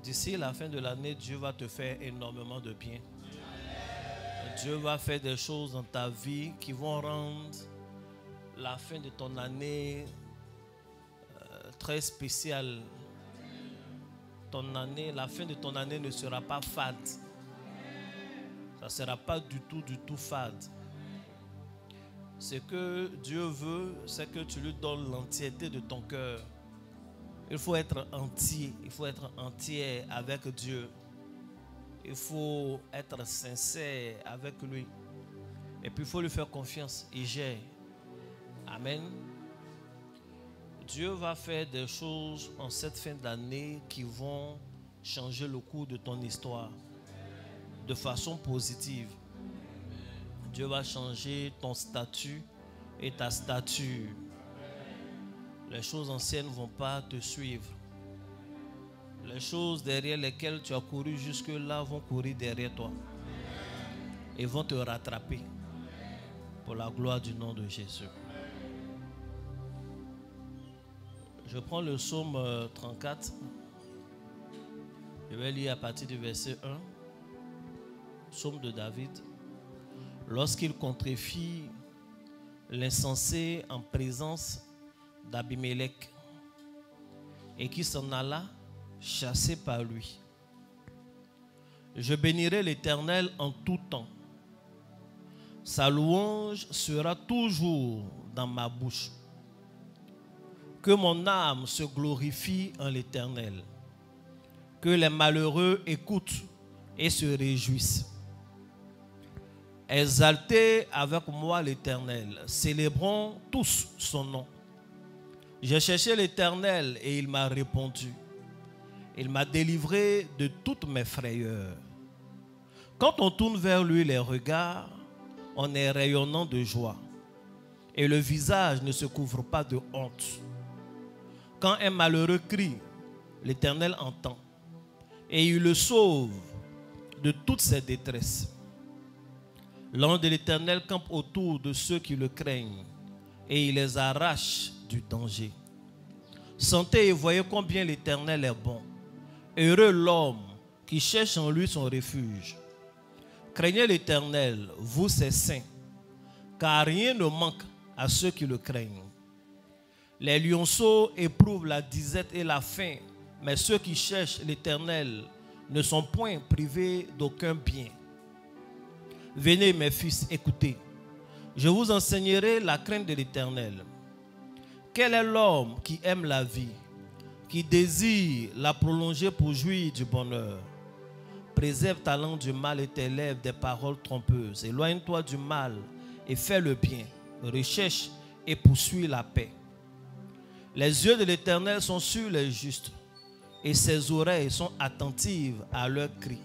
D'ici la fin de l'année, Dieu va te faire énormément de bien. Dieu va faire des choses dans ta vie qui vont rendre la fin de ton année très spéciale. La fin de ton année ne sera pas fade. Ça ne sera pas du tout fade. Ce que Dieu veut, c'est que tu lui donnes l'entièreté de ton cœur. Il faut être entier, il faut être entier avec Dieu. Il faut être sincère avec lui. Et puis il faut lui faire confiance. Il gère. Amen. Dieu va faire des choses en cette fin d'année qui vont changer le cours de ton histoire de façon positive. Dieu va changer ton statut et ta stature. Les choses anciennes ne vont pas te suivre. Les choses derrière lesquelles tu as couru jusque-là vont courir derrière toi. Et vont te rattraper. Pour la gloire du nom de Jésus. Je prends le psaume 34. Je vais lire à partir du verset 1. Psaume de David. Lorsqu'il contrefit l'insensé en présence d'Abimelech et qui s'en alla chassé par lui. Je bénirai l'Éternel en tout temps. Sa louange sera toujours dans ma bouche. Que mon âme se glorifie en l'Éternel. Que les malheureux écoutent et se réjouissent. Exaltez avec moi l'Éternel. Célébrons tous son nom. J'ai cherché l'Éternel et il m'a répondu. Il m'a délivré de toutes mes frayeurs. Quand on tourne vers lui les regards, on est rayonnant de joie. Et le visage ne se couvre pas de honte. Quand un malheureux crie, l'Éternel entend. Et il le sauve de toutes ses détresses. L'ange de l'Éternel campe autour de ceux qui le craignent. Et il les arrache du danger. Sentez et voyez combien l'Éternel est bon. Heureux l'homme qui cherche en lui son refuge. Craignez l'Éternel, vous ses saints, car rien ne manque à ceux qui le craignent. Les lionceaux éprouvent la disette et la faim, mais ceux qui cherchent l'Éternel ne sont point privés d'aucun bien. Venez mes fils, écoutez. Je vous enseignerai la crainte de l'Éternel. Quel est l'homme qui aime la vie, qui désire la prolonger pour jouir du bonheur? Préserve ta langue du mal et tes lèvres des paroles trompeuses. Éloigne-toi du mal et fais le bien. Recherche et poursuis la paix. Les yeux de l'Éternel sont sur les justes et ses oreilles sont attentives à leurs cris.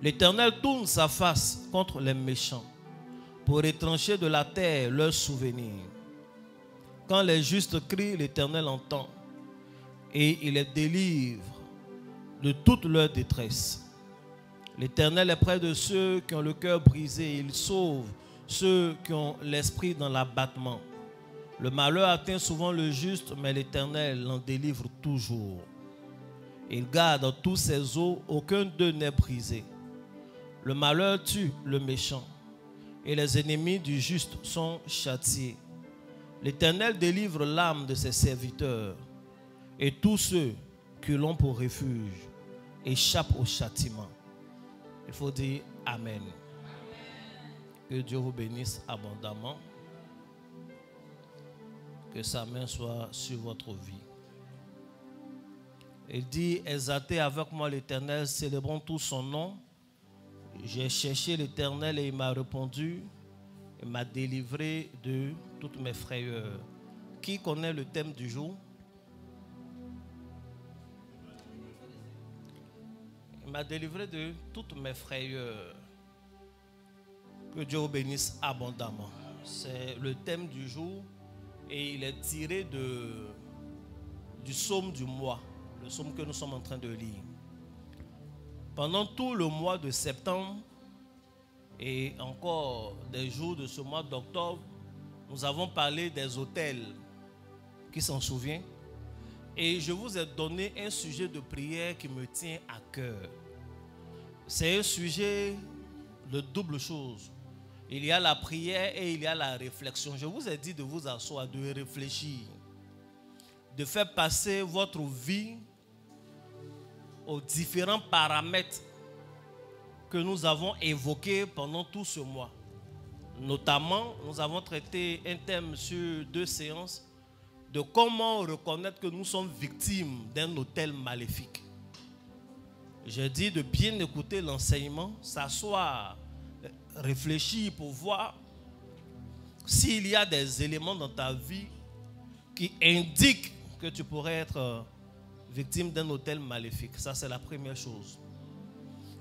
L'Éternel tourne sa face contre les méchants pour étrancher de la terre leurs souvenirs. Quand les justes crient, l'Éternel entend et il les délivre de toute leur détresse. L'Éternel est près de ceux qui ont le cœur brisé. Il sauve ceux qui ont l'esprit dans l'abattement. Le malheur atteint souvent le juste, mais l'Éternel l'en délivre toujours. Il garde tous ses os, aucun d'eux n'est brisé. Le malheur tue le méchant, et les ennemis du juste sont châtiés. L'Éternel délivre l'âme de ses serviteurs, et tous ceux qui l'ont pour refuge échappent au châtiment. Il faut dire Amen. Que Dieu vous bénisse abondamment. Que sa main soit sur votre vie. Il dit, exaltez avec moi l'Éternel, célébrons tout son nom. J'ai cherché l'Éternel et il m'a répondu. Il m'a délivré de toutes mes frayeurs. Qui connaît le thème du jour? Il m'a délivré de toutes mes frayeurs. Que Dieu vous bénisse abondamment. C'est le thème du jour et il est tiré du psaume du mois, le psaume que nous sommes en train de lire. Pendant tout le mois de septembre et encore des jours de ce mois d'octobre, nous avons parlé des autels. Qui s'en souvient? Et je vous ai donné un sujet de prière qui me tient à cœur. C'est un sujet de double chose. Il y a la prière et il y a la réflexion. Je vous ai dit de vous asseoir, de réfléchir, de faire passer votre vie aux différents paramètres que nous avons évoqués pendant tout ce mois. Notamment, nous avons traité un thème sur 2 séances de comment reconnaître que nous sommes victimes d'un autel maléfique. J'ai dit de bien écouter l'enseignement, s'asseoir, réfléchir pour voir s'il y a des éléments dans ta vie qui indiquent que tu pourrais être victime d'un autel maléfique. Ça, c'est la première chose.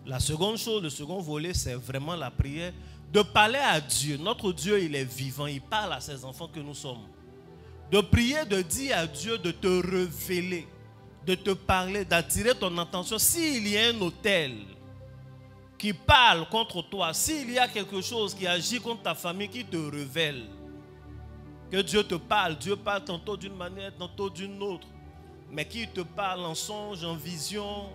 La seconde chose, le second volet, c'est vraiment la prière. De parler à Dieu. Notre Dieu, il est vivant. Il parle à ses enfants que nous sommes. De prier, de dire à Dieu de te révéler, de te parler, d'attirer ton attention. S'il y a un autel qui parle contre toi, s'il y a quelque chose qui agit contre ta famille, qui te révèle, que Dieu te parle. Dieu parle tantôt d'une manière, tantôt d'une autre. Mais qui te parle en songe, en vision.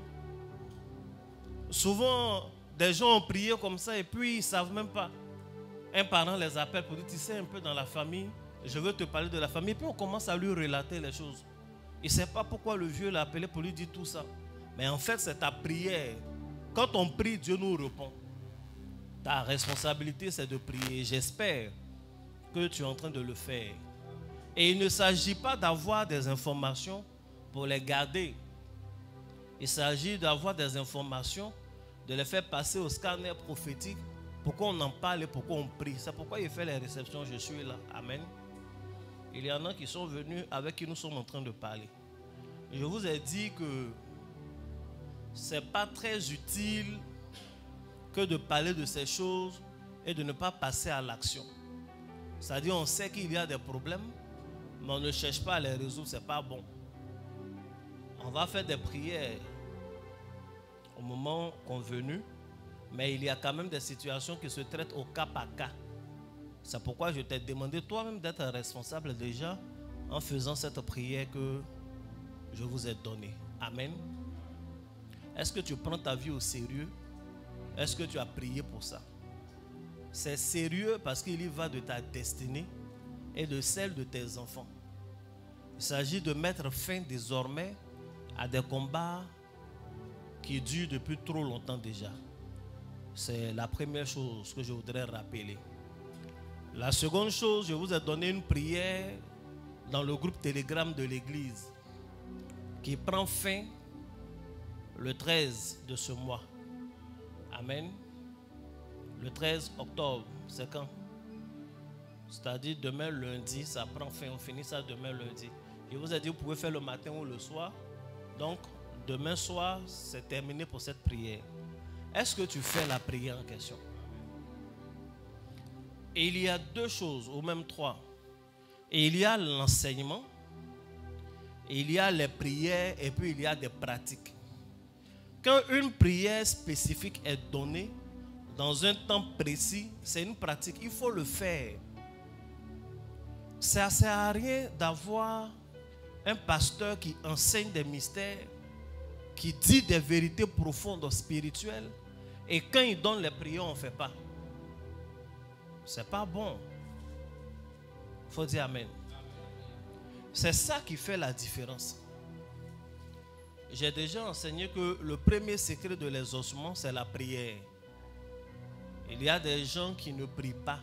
Souvent, des gens ont prié comme ça et puis ils ne savent même pas. Un parent les appelle pour dire, tu sais, un peu dans la famille, je veux te parler de la famille. Et puis on commence à lui relater les choses. Il ne sait pas pourquoi le vieux l'a appelé pour lui dire tout ça. Mais en fait, c'est ta prière. Quand on prie, Dieu nous répond. Ta responsabilité, c'est de prier. J'espère que tu es en train de le faire. Et il ne s'agit pas d'avoir des informations pour les garder. Il s'agit d'avoir des informations, de les faire passer au scanner prophétique pour qu'on en parle et pour qu'on prie. C'est pourquoi il fait les réceptions. Je suis là. Amen. Il y en a qui sont venus avec qui nous sommes en train de parler. Je vous ai dit que ce n'est pas très utile que de parler de ces choses et de ne pas passer à l'action. C'est-à-dire on sait qu'il y a des problèmes, mais on ne cherche pas à les résoudre, ce n'est pas bon. On va faire des prières au moment convenu, mais il y a quand même des situations qui se traitent au cas par cas. C'est pourquoi je t'ai demandé toi-même d'être responsable déjà en faisant cette prière que je vous ai donnée. Amen. Est-ce que tu prends ta vie au sérieux? Est-ce que tu as prié pour ça? C'est sérieux parce qu'il y va de ta destinée et de celle de tes enfants. Il s'agit de mettre fin désormais à des combats qui durent depuis trop longtemps déjà. C'est la première chose que je voudrais rappeler. La seconde chose, je vous ai donné une prière dans le groupe Telegram de l'église qui prend fin le 13 de ce mois. Amen. Le 13 octobre, c'est quand? C'est-à-dire demain lundi, ça prend fin. On finit ça demain lundi. Je vous ai dit, vous pouvez faire le matin ou le soir. Donc, demain soir, c'est terminé pour cette prière. Est-ce que tu fais la prière en question? Et il y a 2 choses, ou même 3. Et il y a l'enseignement, il y a les prières, et puis il y a des pratiques. Quand une prière spécifique est donnée, dans un temps précis, c'est une pratique, il faut le faire. Ça ne sert à rien d'avoir un pasteur qui enseigne des mystères, qui dit des vérités profondes spirituelles, et quand il donne les prières, on ne fait pas. Ce n'est pas bon. Il faut dire Amen. C'est ça qui fait la différence. J'ai déjà enseigné que le premier secret de l'exaucement, c'est la prière. Il y a des gens qui ne prient pas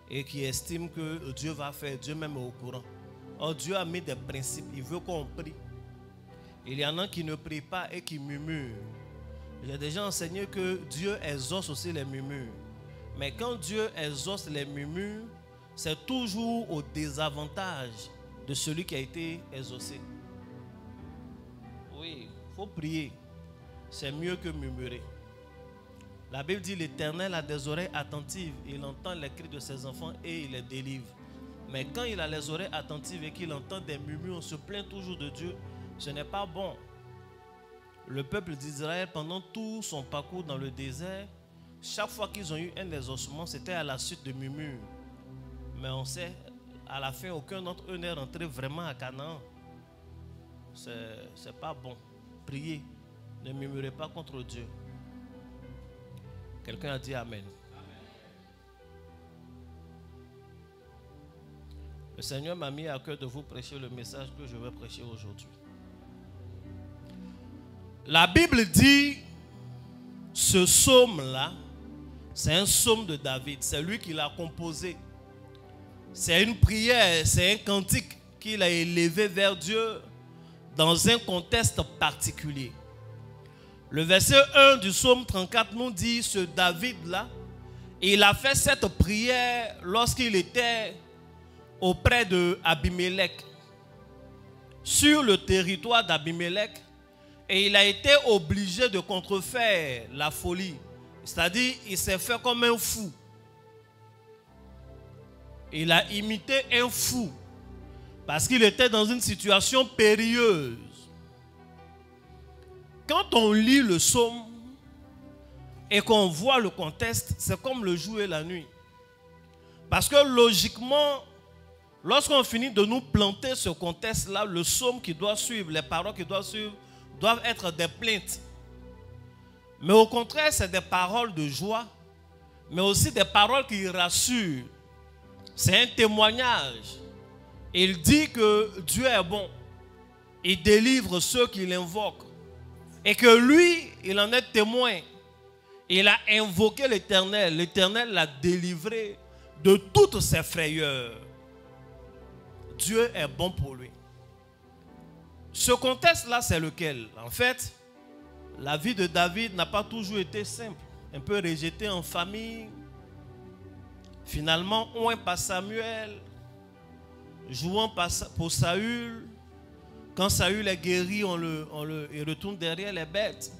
et qui estiment que Dieu va faire, Dieu même est au courant. Or, Dieu a mis des principes, il veut qu'on prie. Il y en a qui ne prient pas et qui murmurent. J'ai déjà enseigné que Dieu exauce aussi les murmures. Mais quand Dieu exauce les murmures, c'est toujours au désavantage de celui qui a été exaucé. Oui, il faut prier. C'est mieux que murmurer. La Bible dit l'Éternel a des oreilles attentives. Il entend les cris de ses enfants et il les délivre. Mais quand il a les oreilles attentives et qu'il entend des murmures, on se plaint toujours de Dieu. Ce n'est pas bon. Le peuple d'Israël, pendant tout son parcours dans le désert, chaque fois qu'ils ont eu un exaucement, c'était à la suite de murmures. Mais on sait, à la fin, aucun d'entre eux n'est rentré vraiment à Canaan. c'est pas bon. Priez. Ne murmurez pas contre Dieu. Quelqu'un a dit Amen. Le Seigneur m'a mis à cœur de vous prêcher le message que je vais prêcher aujourd'hui. La Bible dit, ce psaume-là, c'est un psaume de David. C'est lui qui l'a composé. C'est une prière, c'est un cantique qu'il a élevé vers Dieu dans un contexte particulier. Le verset 1 du psaume 34 nous dit, ce David-là, il a fait cette prière lorsqu'il était auprès de Abimelech, sur le territoire d'Abimelech, et il a été obligé de contrefaire la folie. C'est-à-dire, il s'est fait comme un fou. Il a imité un fou parce qu'il était dans une situation périlleuse. Quand on lit le psaume et qu'on voit le contexte, c'est comme le jour et la nuit. Parce que logiquement, lorsqu'on finit de nous planter ce contexte-là, le psaume qui doit suivre, les paroles qui doivent suivre, doivent être des plaintes. Mais au contraire, c'est des paroles de joie, mais aussi des paroles qui rassurent. C'est un témoignage. Il dit que Dieu est bon. Il délivre ceux qui l'invoquent. Et que lui, il en est témoin. Il a invoqué l'Éternel. L'Éternel l'a délivré de toutes ses frayeurs. Dieu est bon pour lui. Ce contexte-là, c'est lequel? En fait, la vie de David n'a pas toujours été simple. Un peu rejeté en famille. Finalement, oint par Samuel. Jouant pour Saül. Quand Saül est guéri, il retourne derrière les bêtes.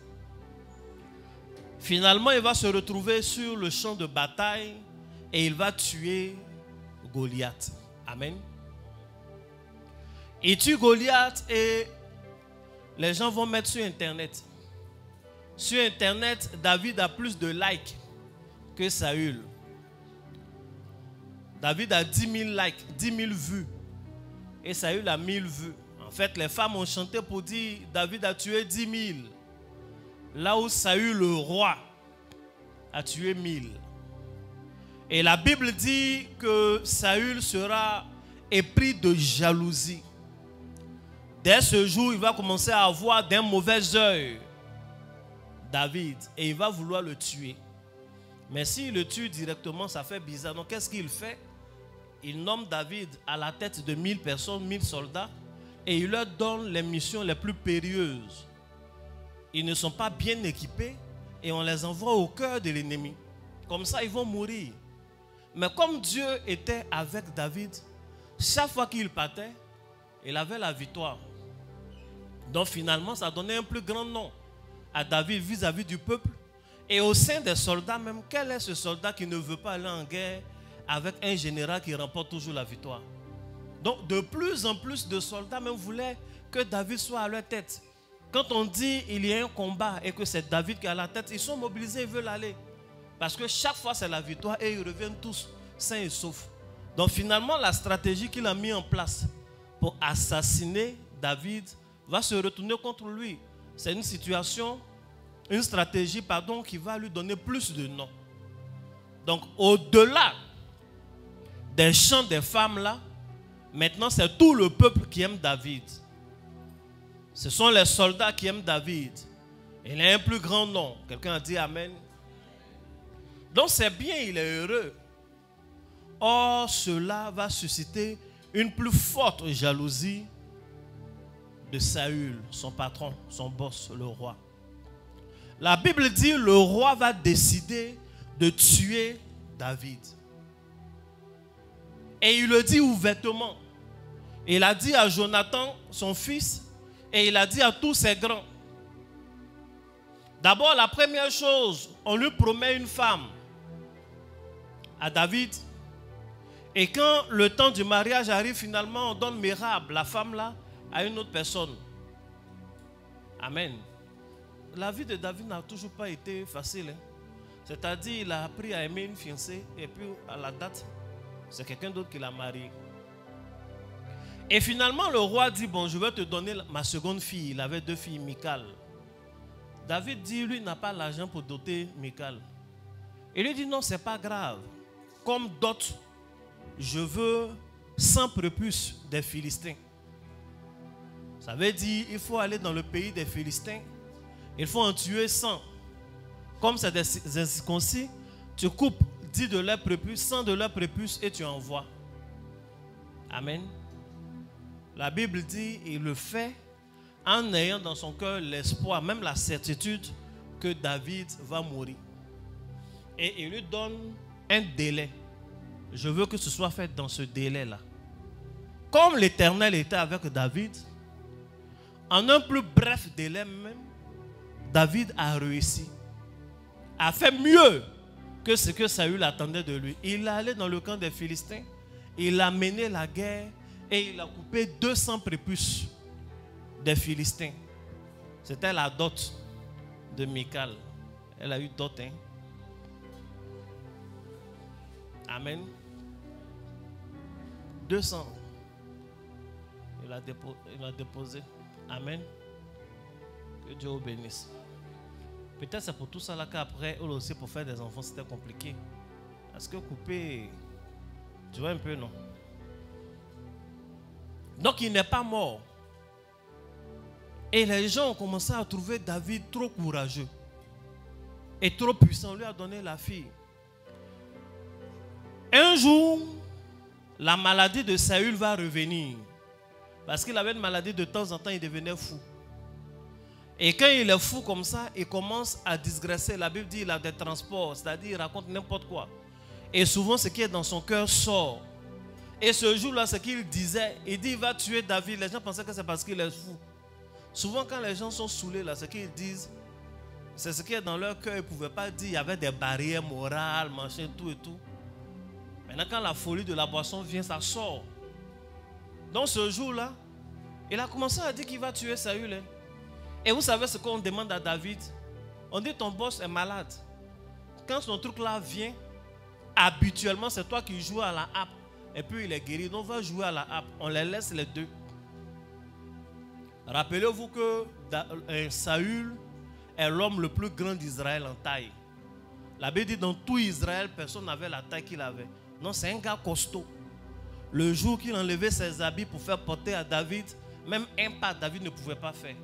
Finalement, il va se retrouver sur le champ de bataille et il va tuer Goliath. Amen. Il tue Goliath et les gens vont mettre sur Internet. Sur Internet, David a plus de likes que Saül. David a 10 000 likes, 10 000 vues. Et Saül a 1000 vues. En fait, les femmes ont chanté pour dire David a tué 10 000. Là où Saül, le roi, a tué 1000. Et la Bible dit que Saül sera épris de jalousie. Dès ce jour, il va commencer à avoir d'un mauvais œil David. Et il va vouloir le tuer. Mais s'il le tue directement, ça fait bizarre. Donc qu'est-ce qu'il fait? Il nomme David à la tête de 1000 personnes, 1000 soldats. Et il leur donne les missions les plus périlleuses. Ils ne sont pas bien équipés et on les envoie au cœur de l'ennemi. Comme ça, ils vont mourir. Mais comme Dieu était avec David, chaque fois qu'il partait, il avait la victoire. Donc finalement, ça donnait un plus grand nom à David vis-à-vis du peuple. Et au sein des soldats même, quel est ce soldat qui ne veut pas aller en guerre avec un général qui remporte toujours la victoire? Donc de plus en plus de soldats même voulaient que David soit à leur tête. Quand on dit il y a un combat et que c'est David qui est à la tête, ils sont mobilisés, ils veulent aller. Parce que chaque fois c'est la victoire et ils reviennent tous sains et saufs. Donc finalement la stratégie qu'il a mis en place pour assassiner David va se retourner contre lui. C'est une situation, une stratégie qui va lui donner plus de noms. Donc au-delà des chants des femmes là, maintenant c'est tout le peuple qui aime David. Ce sont les soldats qui aiment David. Il a un plus grand nom. Quelqu'un a dit Amen. Donc c'est bien, il est heureux. Or, cela va susciter une plus forte jalousie de Saül, son patron, son boss, le roi. La Bible dit le roi va décider de tuer David. Et il le dit ouvertement. Il a dit à Jonathan, son fils, et il a dit à tous ses grands. D'abord, la première chose, on lui promet une femme à David. Et quand le temps du mariage arrive, finalement, on donne Mérab, la femme là, à une autre personne. Amen. La vie de David n'a toujours pas été facile. C'est-à-dire, il a appris à aimer une fiancée, et puis à la date, c'est quelqu'un d'autre qui l'a mariée. Et finalement, le roi dit, bon, je vais te donner ma seconde fille. Il avait 2 filles, Michal. David dit, lui, n'a pas l'argent pour doter Michal. Il lui dit, non, c'est pas grave. Comme dot, je veux 100 prépuces des Philistins. Ça veut dire, il faut aller dans le pays des Philistins. Il faut en tuer 100. Comme c'est des incirconcis, tu coupes 10 de leurs prépuces, 100 de leurs prépuces et tu envoies. Amen. La Bible dit, il le fait en ayant dans son cœur l'espoir, même la certitude que David va mourir. Et il lui donne un délai. Je veux que ce soit fait dans ce délai-là. Comme l'Éternel était avec David, en un plus bref délai même, David a réussi, a fait mieux que ce que Saül attendait de lui. Il est allé dans le camp des Philistins, il a mené la guerre et il a coupé 200 prépuces des Philistins. C'était la dot de Michal. Elle a eu dot, hein? Amen. 200. Il a déposé. Amen. Que Dieu vous bénisse. Peut-être c'est pour tout ça là qu'après, eux aussi, pour faire des enfants, c'était compliqué. Parce que couper, tu vois un peu, non? Donc il n'est pas mort. Et les gens ont commencé à trouver David trop courageux et trop puissant. On lui a donné la fille. Un jour, la maladie de Saül va revenir. Parce qu'il avait une maladie, de temps en temps, il devenait fou. Et quand il est fou comme ça, il commence à digresser. La Bible dit qu'il a des transports, c'est-à-dire il raconte n'importe quoi. Et souvent, ce qui est dans son cœur sort. Et ce jour-là, ce qu'il disait, il dit il va tuer David. Les gens pensaient que c'est parce qu'il est fou. Souvent, quand les gens sont saoulés, là, ce qu'ils disent, c'est ce qui est dans leur cœur. Ils ne pouvaient pas dire, il y avait des barrières morales, machin, tout et tout. Maintenant, quand la folie de la boisson vient, ça sort. Donc, ce jour-là, il a commencé à dire qu'il va tuer Saül. Hein. Et vous savez ce qu'on demande à David? On dit, ton boss est malade. Quand son truc-là vient, habituellement, c'est toi qui joues à la harpe. Et puis, il est guéri. Donc, on va jouer à la harpe. On les laisse les deux. Rappelez-vous que Saül est l'homme le plus grand d'Israël en taille. La Bible dit dans tout Israël, personne n'avait la taille qu'il avait. Non, c'est un gars costaud. Le jour qu'il enlevait ses habits pour faire porter à David, même un pas David ne pouvait pas faire.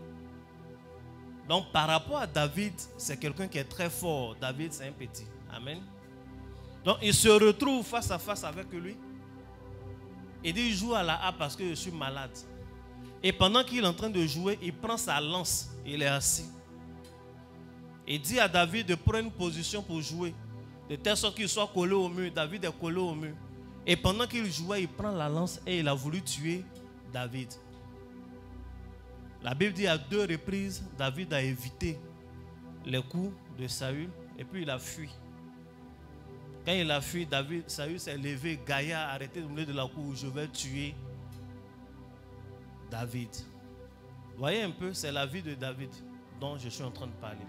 Donc par rapport à David, c'est quelqu'un qui est très fort. David, c'est un petit. Amen. Donc il se retrouve face à face avec lui. Il dit, il joue à la harpe parce que je suis malade. Et pendant qu'il est en train de jouer, il prend sa lance. Il est assis. Il dit à David de prendre une position pour jouer. De telle sorte qu'il soit collé au mur. David est collé au mur. Et pendant qu'il jouait, il prend la lance et il a voulu tuer David. La Bible dit à 2 reprises, David a évité les coups de Saül et puis il a fui. Quand il a fui, Saül s'est levé, gaillard, arrêté au milieu de la cour, je vais tuer David. Vous voyez un peu, c'est la vie de David dont je suis en train de parler.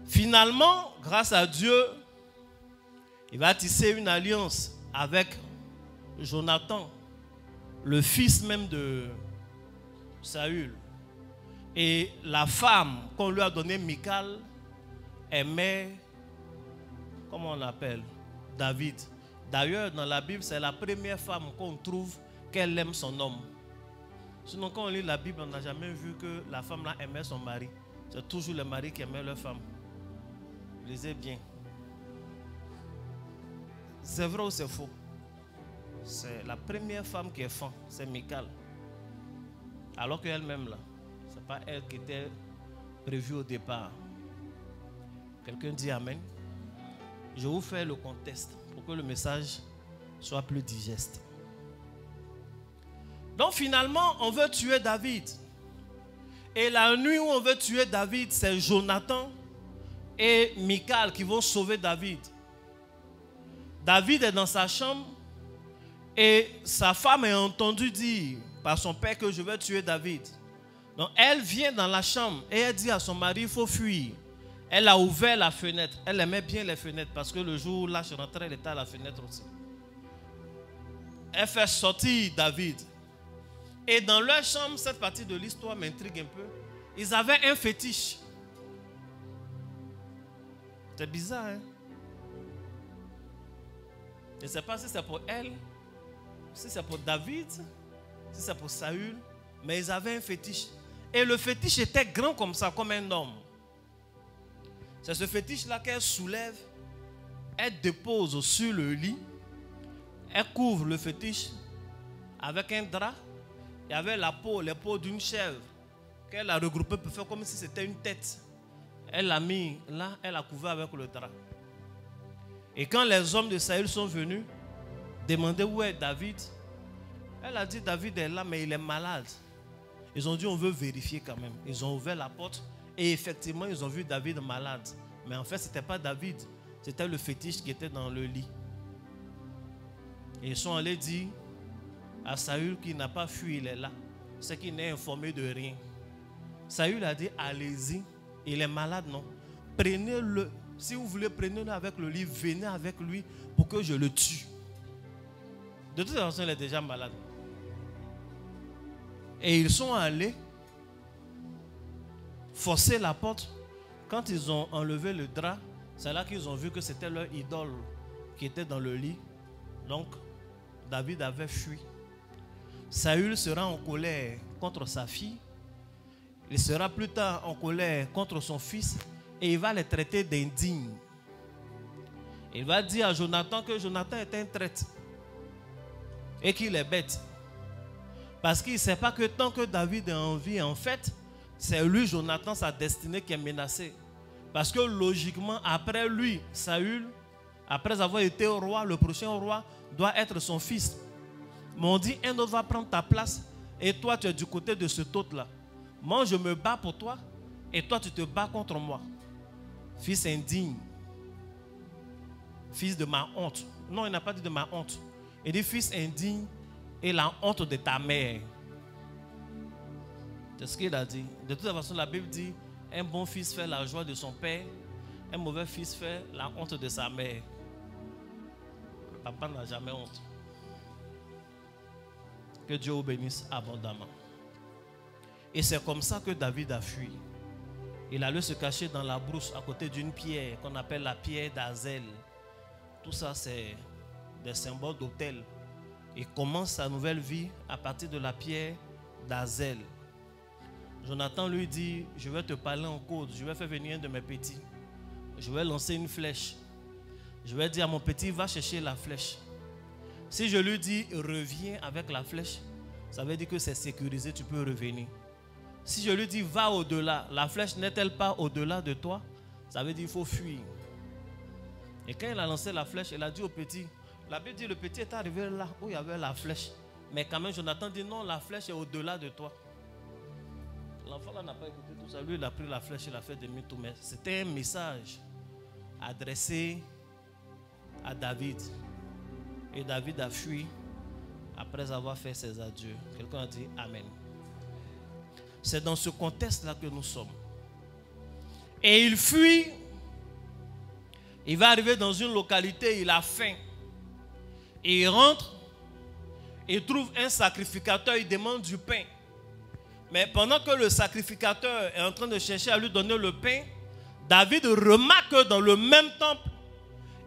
Finalement, grâce à Dieu, il va tisser une alliance avec Jonathan, le fils même de Saül. Et la femme qu'on lui a donnée, Michal, aimait, comment on appelle, David. D'ailleurs, dans la Bible, c'est la première femme qu'on trouve qu'elle aime son homme. Sinon, quand on lit la Bible, on n'a jamais vu que la femme là aimait son mari. C'est toujours les maris qui aimaient leur femme. Lisez bien. C'est vrai ou c'est faux? C'est la première femme qui est fan, c'est Michal. Alors qu'elle-même là, ce n'est pas elle qui était prévue au départ. Quelqu'un dit Amen. Je vous fais le contexte pour que le message soit plus digeste. Donc finalement, on veut tuer David. Et la nuit où on veut tuer David, c'est Jonathan et Michal qui vont sauver David. David est dans sa chambre et sa femme a entendu dire par son père que je vais tuer David. Donc elle vient dans la chambre et elle dit à son mari, il faut fuir. Elle a ouvert la fenêtre. Elle aimait bien les fenêtres parce que le jour où là je rentrais, elle était à la fenêtre aussi. elle fait sortir David. Et dans leur chambre, cette partie de l'histoire m'intrigue un peu. Ils avaient un fétiche. C'est bizarre, hein? Je ne sais pas si c'est pour elle, si c'est pour David, si c'est pour Saül, mais ils avaient un fétiche. Et le fétiche était grand comme ça, comme un homme. C'est ce fétiche-là qu'elle soulève, elle dépose sur le lit, elle couvre le fétiche avec un drap et avec la peau, les peaux d'une chèvre qu'elle a regroupée pour faire comme si c'était une tête. Elle l'a mis là, elle l'a couvert avec le drap. Et quand les hommes de Saül sont venus demander où est David, elle a dit David est là mais il est malade. Ils ont dit on veut vérifier quand même. Ils ont ouvert la porte et effectivement ils ont vu David malade. Mais en fait ce n'était pas David, c'était le fétiche qui était dans le lit. Et ils sont allés dire à Saül qu'il n'a pas fui, il est là. C'est qu'il n'est informé de rien. Saül a dit allez-y, il est malade non. Prenez-le. Si vous voulez, prenez-le avec le lit, venez avec lui pour que je le tue. De toute façon, il est déjà malade. Et ils sont allés forcer la porte. Quand ils ont enlevé le drap, c'est là qu'ils ont vu que c'était leur idole qui était dans le lit. Donc, David avait fui. Saül sera en colère contre sa fille. Il sera plus tard en colère contre son fils. Et il va les traiter d'indignes. Il va dire à Jonathan que Jonathan est un traître. Et qu'il est bête. Parce qu'il ne sait pas que tant que David est en vie, en fait, c'est lui, Jonathan, sa destinée qui est menacée. Parce que logiquement, après lui, Saül, après avoir été roi, le prochain roi doit être son fils. Mais on dit, un autre va prendre ta place et toi, tu es du côté de cet autre-là. Moi, je me bats pour toi et toi, tu te bats contre moi. Fils indigne. Fils de ma honte. Non, il n'a pas dit de ma honte. Il dit fils indigne et la honte de ta mère. C'est ce qu'il a dit. De toute façon, la Bible dit un bon fils fait la joie de son père, un mauvais fils fait la honte de sa mère. Le papa n'a jamais honte. Que Dieu vous bénisse abondamment. Et c'est comme ça que David a fui. Il allait se cacher dans la brousse à côté d'une pierre qu'on appelle la pierre d'Azel. Tout ça, c'est des symboles d'autel. Il commence sa nouvelle vie à partir de la pierre d'Azel. Jonathan lui dit, je vais te parler en code, je vais faire venir un de mes petits. Je vais lancer une flèche. Je vais dire à mon petit, va chercher la flèche. Si je lui dis, reviens avec la flèche, ça veut dire que c'est sécurisé, tu peux revenir. Si je lui dis, va au-delà, la flèche n'est-elle pas au-delà de toi? Ça veut dire qu'il faut fuir. Et quand il a lancé la flèche, il a dit au petit, la Bible dit, le petit est arrivé là où il y avait la flèche. Mais quand même, Jonathan dit, non, la flèche est au-delà de toi. L'enfant là n'a pas écouté tout ça. Lui, il a pris la flèche, il a fait demi-tour. Mais c'était un message adressé à David. Et David a fui après avoir fait ses adieux. Quelqu'un a dit Amen. C'est dans ce contexte-là que nous sommes. Et il fuit. Il va arriver dans une localité, il a faim. Et il rentre. Il trouve un sacrificateur, il demande du pain. Mais pendant que le sacrificateur est en train de chercher à lui donner le pain, David remarque que dans le même temple,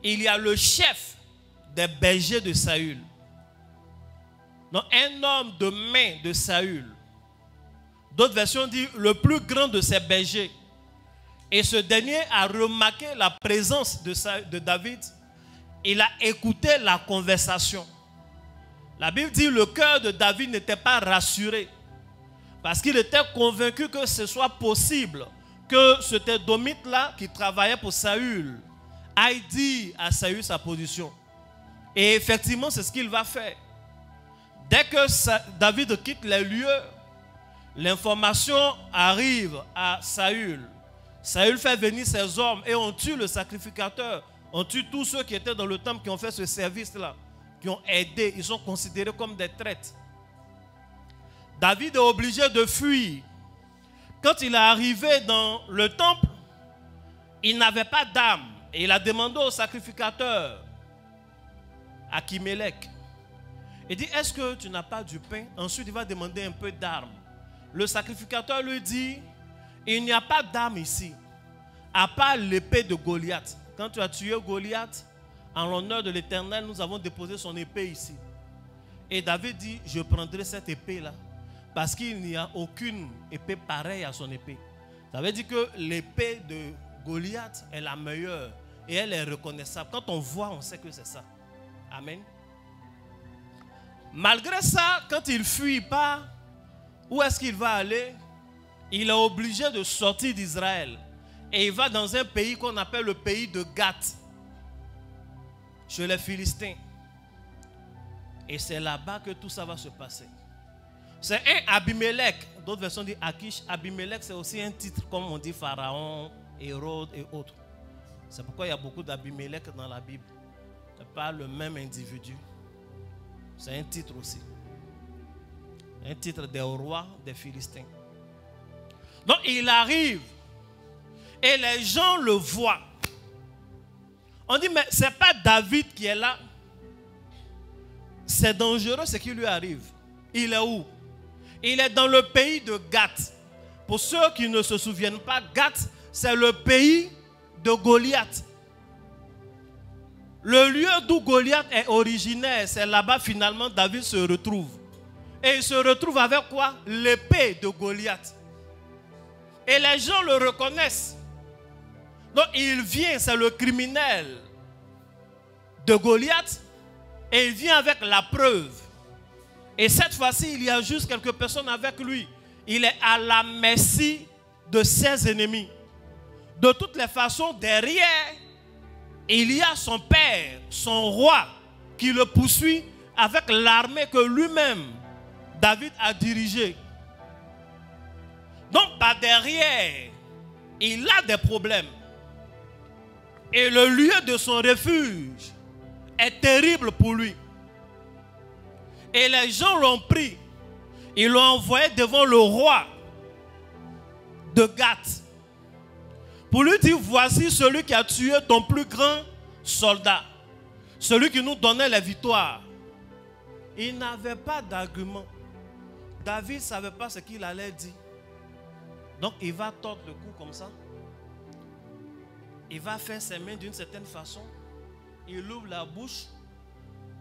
il y a le chef des bergers de Saül. Donc un homme de main de Saül. D'autres versions disent le plus grand de ses bergers. Et ce dernier a remarqué la présence de David. Il a écouté la conversation. La Bible dit que le cœur de David n'était pas rassuré. Parce qu'il était convaincu que ce soit possible que ce Édomite-là qui travaillait pour Saül aille dire à Saül sa position. Et effectivement, c'est ce qu'il va faire. Dès que David quitte les lieux, l'information arrive à Saül. Saül fait venir ses hommes et on tue le sacrificateur. On tue tous ceux qui étaient dans le temple qui ont fait ce service-là, qui ont aidé. Ils sont considérés comme des traîtres. David est obligé de fuir. Quand il est arrivé dans le temple, il n'avait pas d'âme. Et il a demandé au sacrificateur, Akimélec. Il dit, est-ce que tu n'as pas du pain? Ensuite, il va demander un peu d'armes. Le sacrificateur lui dit, il n'y a pas d'armes ici, à part l'épée de Goliath. Quand tu as tué Goliath, en l'honneur de l'Éternel, nous avons déposé son épée ici. Et David dit, je prendrai cette épée-là, parce qu'il n'y a aucune épée pareille à son épée. Ça veut dire que l'épée de Goliath est la meilleure et elle est reconnaissable. Quand on voit, on sait que c'est ça. Amen. Malgré ça, quand il fuit pas, où est-ce qu'il va aller? Il est obligé de sortir d'Israël. Et il va dans un pays qu'on appelle le pays de Gath, chez les Philistins. Et c'est là-bas que tout ça va se passer. C'est un Abimelech. D'autres versions disent Akish. Abimelech, c'est aussi un titre, comme on dit Pharaon, Hérode et autres. C'est pourquoi il y a beaucoup d'Abimelech dans la Bible. Ce n'est pas le même individu. C'est un titre aussi. Un titre des rois des Philistins. Donc il arrive et les gens le voient. On dit, mais ce n'est pas David qui est là. C'est dangereux ce qui lui arrive. Il est où? Il est dans le pays de Gath. Pour ceux qui ne se souviennent pas, Gath, c'est le pays de Goliath. Le lieu d'où Goliath est originaire, c'est là-bas finalement David se retrouve. Et il se retrouve avec quoi? L'épée de Goliath. Et les gens le reconnaissent. Donc il vient, c'est le criminel de Goliath. Et il vient avec la preuve. Et cette fois-ci, il y a juste quelques personnes avec lui. Il est à la merci de ses ennemis. De toutes les façons, derrière, il y a son père, son roi, qui le poursuit avec l'armée que lui-même, David, a dirigée. Donc, par derrière, il a des problèmes. Et le lieu de son refuge est terrible pour lui. Et les gens l'ont pris. Ils l'ont envoyé devant le roi de Gath. Pour lui dire, voici celui qui a tué ton plus grand soldat. Celui qui nous donnait les victoires. Il n'avait pas d'argument. David ne savait pas ce qu'il allait dire. Donc il va tordre le cou comme ça. Il va faire ses mains d'une certaine façon. Il ouvre la bouche.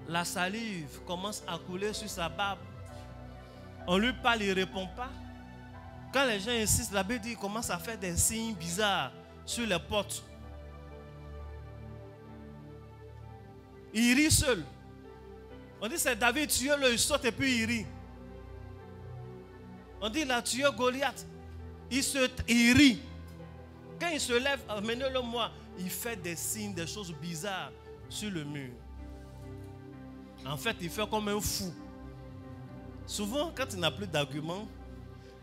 La salive commence à couler sur sa barbe. On lui parle, il ne répond pas. Quand les gens insistent, la Bible dit qu'il commence à faire des signes bizarres sur les portes. Il rit seul. On dit c'est David, tuez-le, il saute et puis il rit. On dit il a tué Goliath. Il rit. Quand il se lève, amenez-le moi. Il fait des signes, des choses bizarres sur le mur. En fait, il fait comme un fou. Souvent, quand il n'a plus d'arguments,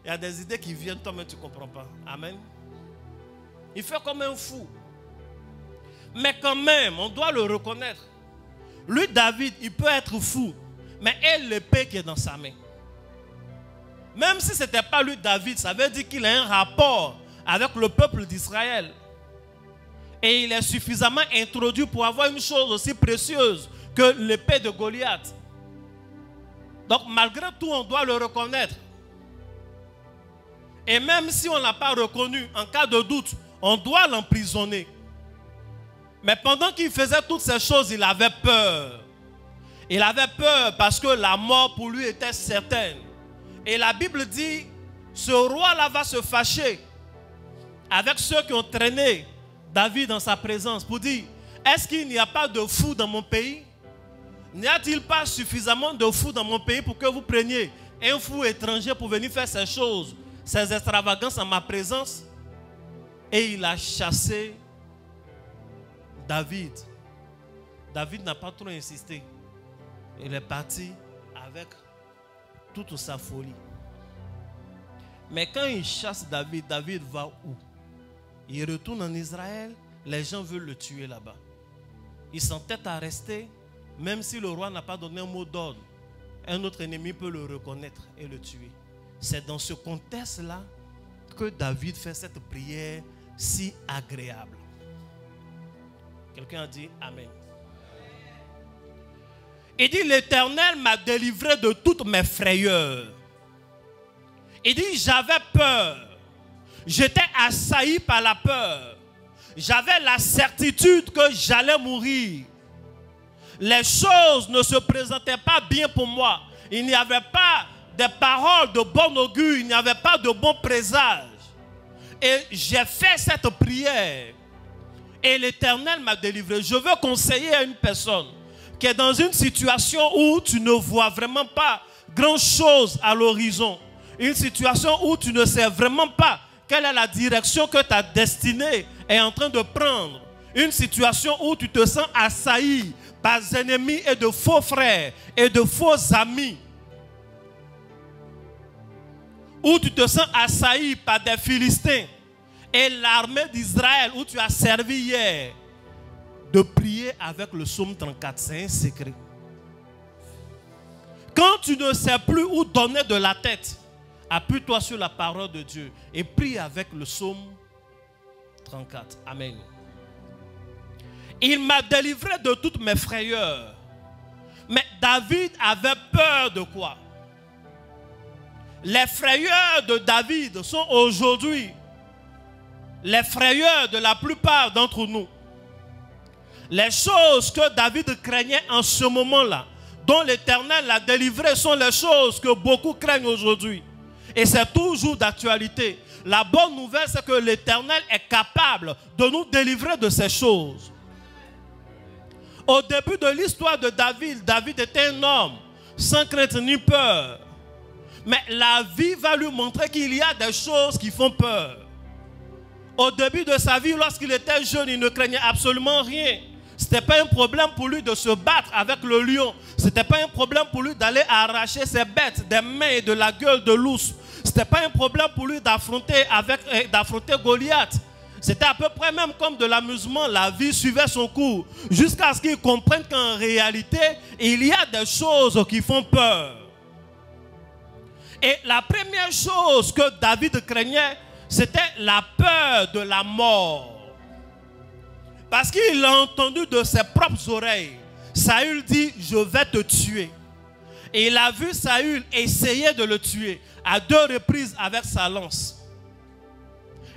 il y a des idées qui viennent, toi-même tu ne comprends pas. Amen. Il fait comme un fou. Mais quand même, on doit le reconnaître. Lui, David, il peut être fou, mais il a l'épée qui est dans sa main. Même si ce n'était pas lui, David, ça veut dire qu'il a un rapport avec le peuple d'Israël. Et il est suffisamment introduit pour avoir une chose aussi précieuse que l'épée de Goliath. Donc malgré tout, on doit le reconnaître. Et même si on ne l'a pas reconnu, en cas de doute, on doit l'emprisonner. Mais pendant qu'il faisait toutes ces choses, il avait peur. Il avait peur parce que la mort pour lui était certaine. Et la Bible dit, ce roi-là va se fâcher avec ceux qui ont traîné David dans sa présence pour dire, est-ce qu'il n'y a pas de fous dans mon pays? N'y a-t-il pas suffisamment de fous dans mon pays pour que vous preniez un fou étranger pour venir faire ces choses, ces extravagances en ma présence? Et il a chassé David. David n'a pas trop insisté. Il est parti avec toute sa folie. Mais quand il chasse David, David va où? Il retourne en Israël, les gens veulent le tuer là-bas. Il s'entête à rester, même si le roi n'a pas donné un mot d'ordre. Un autre ennemi peut le reconnaître et le tuer. C'est dans ce contexte-là que David fait cette prière si agréable. Quelqu'un a dit Amen. Il dit, l'Éternel m'a délivré de toutes mes frayeurs. Il dit, j'avais peur. J'étais assailli par la peur. J'avais la certitude que j'allais mourir. Les choses ne se présentaient pas bien pour moi. Il n'y avait pas de paroles de bon augure. Il n'y avait pas de bon présage. Et j'ai fait cette prière. Et l'Éternel m'a délivré. Je veux conseiller à une personne qui est dans une situation où tu ne vois vraiment pas grand-chose à l'horizon. Une situation où tu ne sais vraiment pas quelle est la direction que ta destinée est en train de prendre. Une situation où tu te sens assailli par des ennemis et de faux frères et de faux amis. Où tu te sens assailli par des Philistins et l'armée d'Israël où tu as servi hier. De prier avec le psaume 34, c'est un secret. Quand tu ne sais plus où donner de la tête, appuie-toi sur la parole de Dieu et prie avec le psaume 34. Amen. Il m'a délivré de toutes mes frayeurs. Mais David avait peur de quoi? Les frayeurs de David sont aujourd'hui les frayeurs de la plupart d'entre nous. Les choses que David craignait en ce moment-là, dont l'Éternel l'a délivré, sont les choses que beaucoup craignent aujourd'hui. Et c'est toujours d'actualité. La bonne nouvelle, c'est que l'Éternel est capable de nous délivrer de ces choses. Au début de l'histoire de David, David était un homme sans crainte ni peur. Mais la vie va lui montrer qu'il y a des choses qui font peur. Au début de sa vie, lorsqu'il était jeune, il ne craignait absolument rien. Ce n'était pas un problème pour lui de se battre avec le lion. Ce n'était pas un problème pour lui d'aller arracher ses bêtes des mains et de la gueule de l'ours. Ce n'était pas un problème pour lui d'affronter Goliath. C'était à peu près même comme de l'amusement. La vie suivait son cours. Jusqu'à ce qu'il comprenne qu'en réalité, il y a des choses qui font peur. Et la première chose que David craignait, c'était la peur de la mort. Parce qu'il a entendu de ses propres oreilles, Saül dit, je vais te tuer. Et il a vu Saül essayer de le tuer à 2 reprises avec sa lance.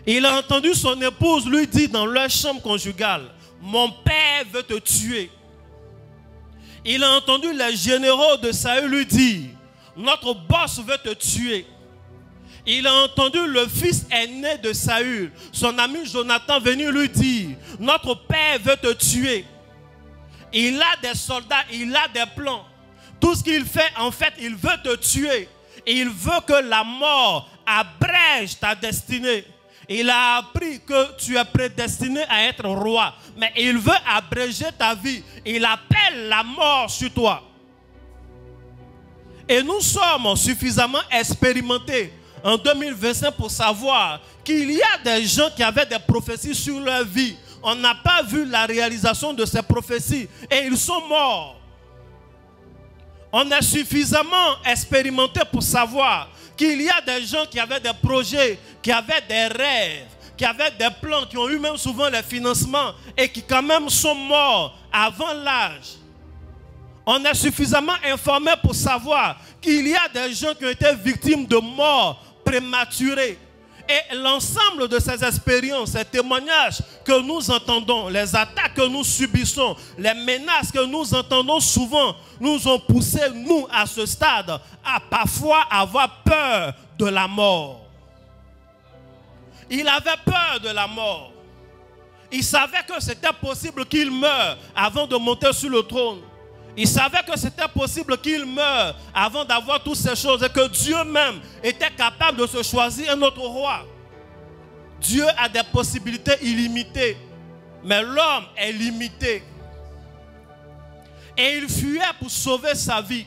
Il a entendu son épouse lui dire dans leur chambre conjugale, mon père veut te tuer. Il a entendu les généraux de Saül lui dire, notre boss veut te tuer. Il a entendu le fils aîné de Saül, son ami Jonathan, venir lui dire, notre père veut te tuer. Il a des soldats, il a des plans. Tout ce qu'il fait, en fait, il veut te tuer. Et il veut que la mort abrège ta destinée. Il a appris que tu es prédestiné à être roi. Mais il veut abréger ta vie. Il appelle la mort sur toi. Et nous sommes suffisamment expérimentés en 2025 pour savoir qu'il y a des gens qui avaient des prophéties sur leur vie. On n'a pas vu la réalisation de ces prophéties et ils sont morts. On est suffisamment expérimenté pour savoir qu'il y a des gens qui avaient des projets, qui avaient des rêves, qui avaient des plans, qui ont eu même souvent les financements et qui quand même sont morts avant l'âge. On est suffisamment informé pour savoir qu'il y a des gens qui ont été victimes de morts prématurées. Et l'ensemble de ces expériences, ces témoignages que nous entendons, les attaques que nous subissons, les menaces que nous entendons souvent, nous ont poussé, nous, à ce stade, à parfois avoir peur de la mort. Il avait peur de la mort. Il savait que c'était possible qu'il meure avant de monter sur le trône. Il savait que c'était possible qu'il meure avant d'avoir toutes ces choses et que Dieu même était capable de se choisir un autre roi. Dieu a des possibilités illimitées, mais l'homme est limité. Et il fuyait pour sauver sa vie.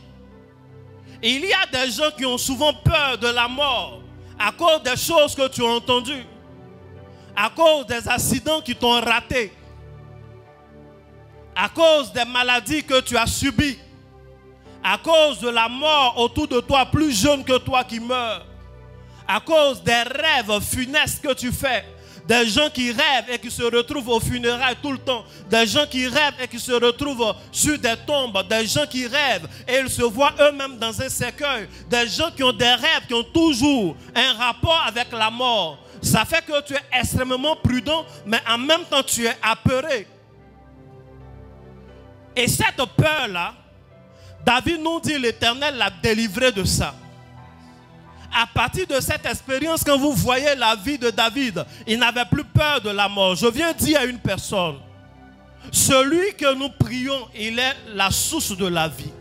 Et il y a des gens qui ont souvent peur de la mort à cause des choses que tu as entendues, à cause des accidents qui t'ont raté, à cause des maladies que tu as subies, à cause de la mort autour de toi, plus jeune que toi qui meurt, à cause des rêves funestes que tu fais, Des gens qui rêvent et qui se retrouvent aux funérailles tout le temps. Des gens qui rêvent et qui se retrouvent sur des tombes. Des gens qui rêvent et ils se voient eux-mêmes dans un cercueil. Des gens qui ont des rêves, qui ont toujours un rapport avec la mort. Ça fait que tu es extrêmement prudent, mais en même temps tu es apeuré. Et cette peur-là, David nous dit, l'Éternel l'a délivré de ça. À partir de cette expérience, quand vous voyez la vie de David, il n'avait plus peur de la mort. Je viens dire à une personne, celui que nous prions, il est la source de la vie.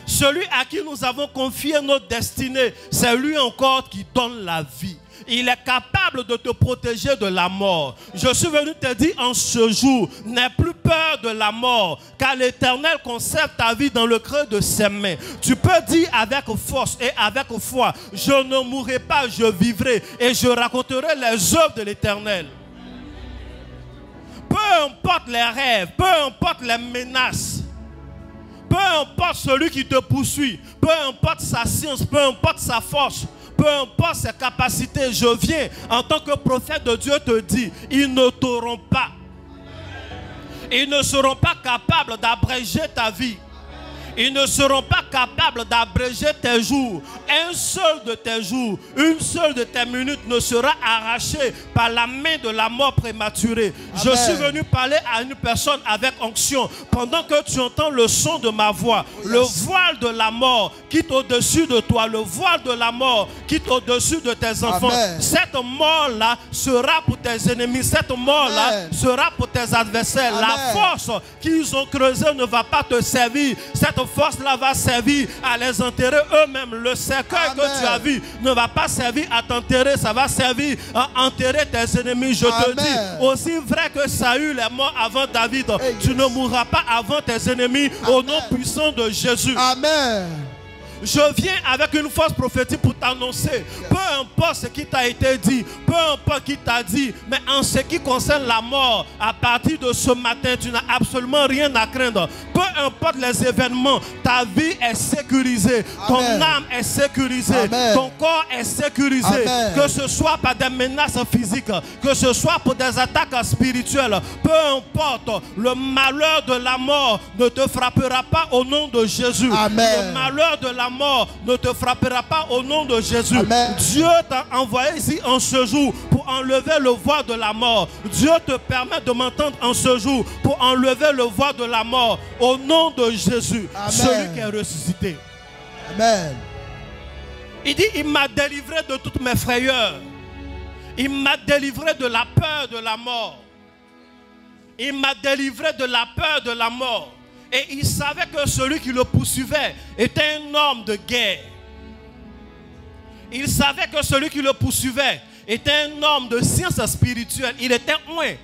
Celui à qui nous avons confié notre destinée, c'est lui encore qui donne la vie. Il est capable de te protéger de la mort. Je suis venu te dire en ce jour, n'aie plus peur de la mort, car l'Éternel conserve ta vie dans le creux de ses mains. Tu peux dire avec force et avec foi, je ne mourrai pas, je vivrai et je raconterai les œuvres de l'Éternel. Peu importe les rêves, peu importe les menaces, peu importe celui qui te poursuit, peu importe sa science, peu importe sa force, peu importe ses capacités, je viens en tant que prophète de Dieu te dire, ils ne t'auront pas. Ils ne seront pas capables d'abréger ta vie. Ils ne seront pas capables d'abréger tes jours. Un seul de tes jours, une seule de tes minutes ne sera arrachée par la main de la mort prématurée. Amen. Je suis venu parler à une personne avec onction. Pendant que tu entends le son de ma voix, le voile de la mort quitte au-dessus de toi. Le voile de la mort quitte au-dessus de tes enfants. Amen. Cette mort-là sera pour tes ennemis. Cette mort-là sera pour tes adversaires. Amen. La force qu'ils ont creusée ne va pas te servir. Cette force-là va servir à les enterrer eux-mêmes. Le cercueil que tu as vu ne va pas servir à t'enterrer, ça va servir à enterrer tes ennemis. Je te dis, aussi vrai que Saül est mort avant David, tu ne mourras pas avant tes ennemis au nom puissant de Jésus. Amen. Je viens avec une force prophétique pour t'annoncer, peu importe ce qui t'a été dit, peu importe qui t'a dit, mais en ce qui concerne la mort, à partir de ce matin, tu n'as absolument rien à craindre. Peu importe les événements, ta vie est sécurisée, ton âme est sécurisée, ton corps est sécurisé, que ce soit par des menaces physiques, que ce soit pour des attaques spirituelles, peu importe, le malheur de la mort ne te frappera pas au nom de Jésus. Le malheur de la mort ne te frappera pas au nom de Jésus. Amen. Dieu t'a envoyé ici en ce jour pour enlever le voile de la mort. Dieu te permet de m'entendre en ce jour pour enlever le voile de la mort au nom de Jésus. Amen. Celui qui est ressuscité. Amen. Il dit, il m'a délivré de toutes mes frayeurs. Il m'a délivré de la peur de la mort. Il m'a délivré de la peur de la mort. Et il savait que celui qui le poursuivait était un homme de guerre. Il savait que celui qui le poursuivait était un homme de science spirituelle. Il était oint